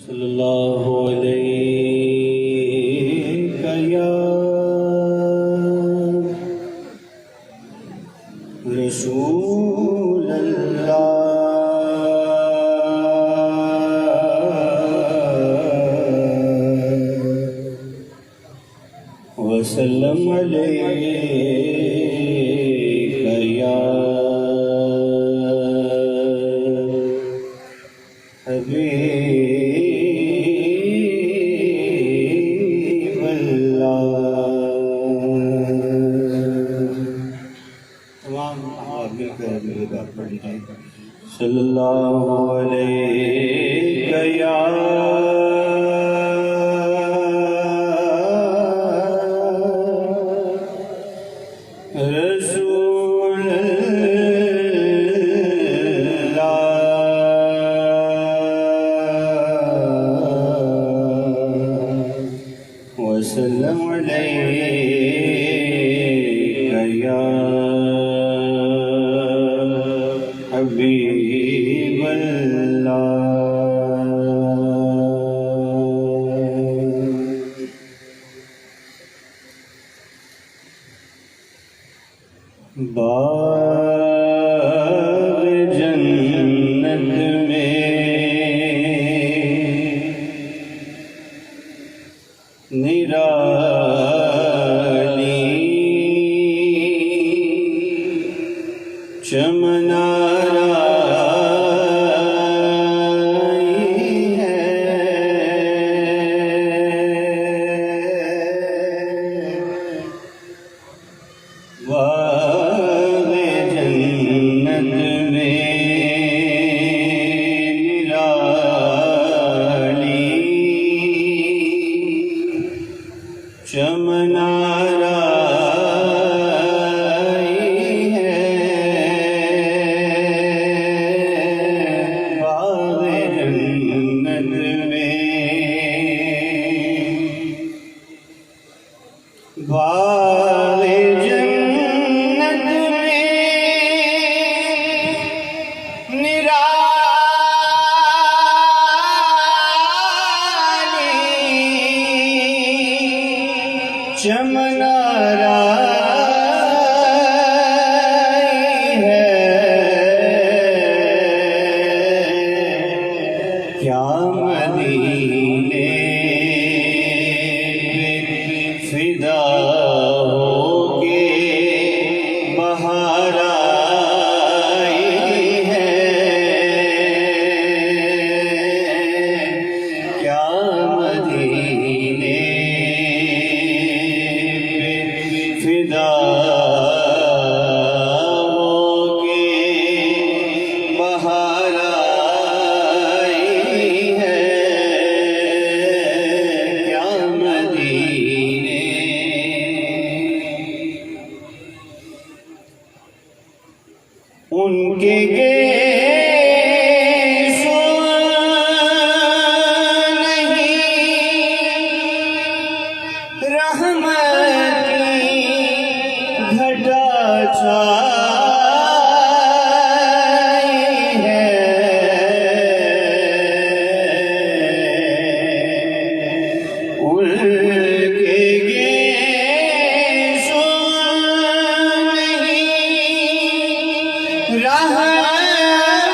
صلی اللہ علیہ یا رسول اللہ وسلم علیہ یا حبیب تمام آپ مل کر میرے بات پڑھ جائیں صلی اللہ علیہ یا رسول اللہ وسلم علیہ یا حبیب اللہ باغ جنت میں نرالی چمن آرائی ہے باغ جنت میں نرالی چمن آرائی ہے باغ جنت میں باغ جنت میں نرالی چمن آرائی ہے کیا مدینے فدا ہو کے بہار آئی ہے کیا مدینے فدا ہو کے بہار آئی ہے کیا مدینے ان کے گیسو نہیں رحمت گھٹا چھائی ہے ان کے گیسو نہیں رحمت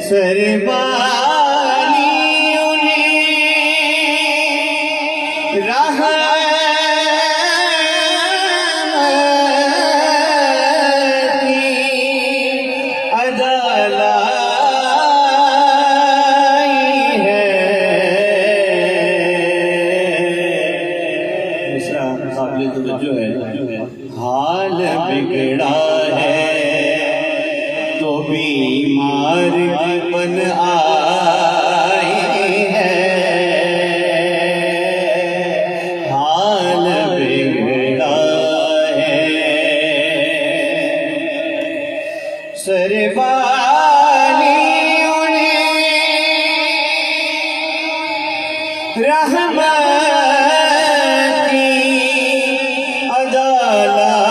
سربانی انہیں رحمت کی ادا لائی ہے۔ مصرع قابل توجہ ہے۔ حال بگڑا ہے تو بیمار بن آئی ہے، حال بگڑا ہے سربانی انہیں رحمت کی ادا لائی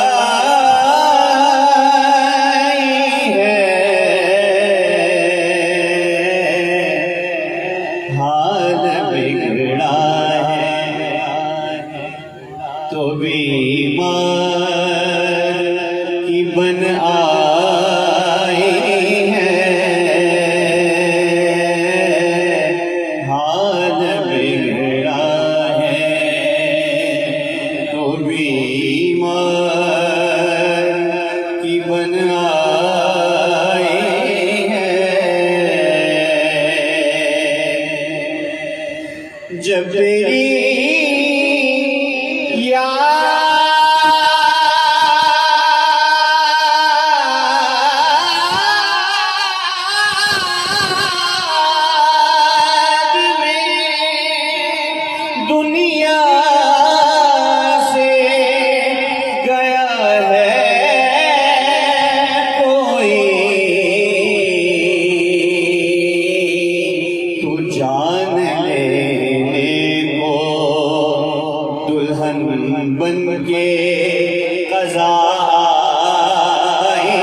ہے، حال بگڑا ہے تو بیمار کی بن آئی ہے، حال بگڑا ہے تو بیمار کی بن آئی ہے۔ جب تیری یاد میں دنیا سے گیا ہے کوئی، تو جان لینے کو دلہن بن کے قضا آئی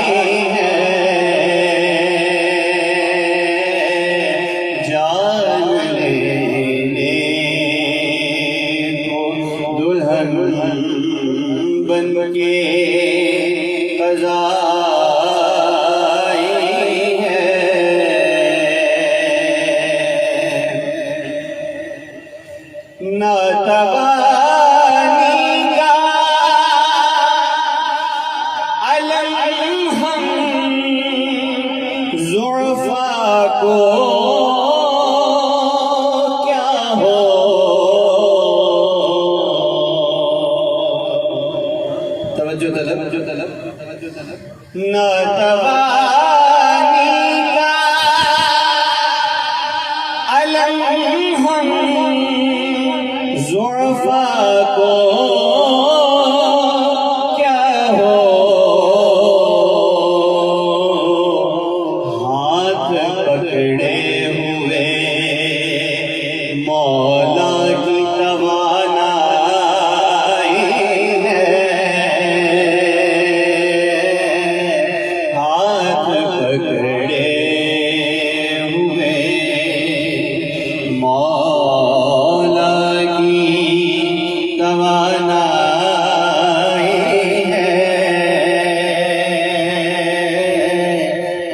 ہے، جان لینے کو دلہن بن کے قضا آئی ہے۔ ناتوانی کا علم ہم ضعفاء کو کیا ہو، توجہ طلب ناتوانی کا علم ہم ضعفاء کو کیا ہو، ہاتھ پکڑے ہوئے مولا کی توانائی ہے، ہاتھ پکڑے ہوئے مولا کی توانائی ہے،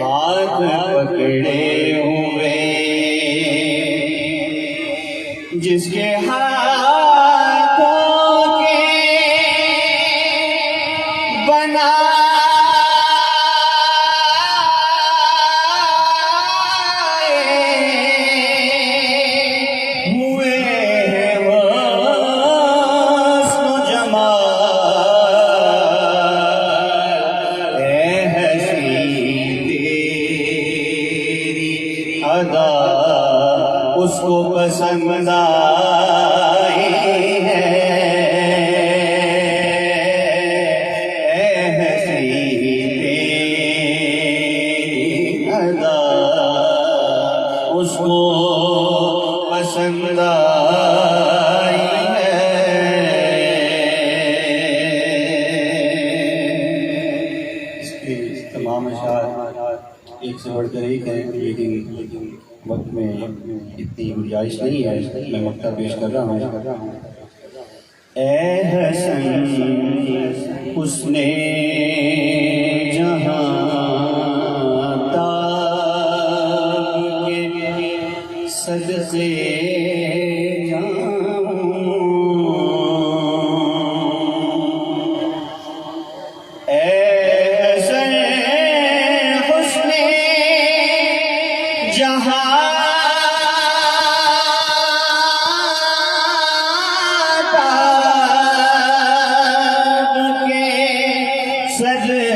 ہاتھ پکڑے ہوئے جس کے ہاتھوں کے بنا ہوئے حسن و جمال، اے حسین تیری ادا اس کو پسند آئی ہے، اے حسین تیری ادا اس کو پسند آئی ہے۔ اس کے تمام اشعار ایک سے بڑھ کر ایک ہیں، لیکن وقت میں اتنی گنجائش نہیں ہے، میں مقطع پیش کر رہا ہوں۔ اے حسن اس نے جہاں تاج سجدے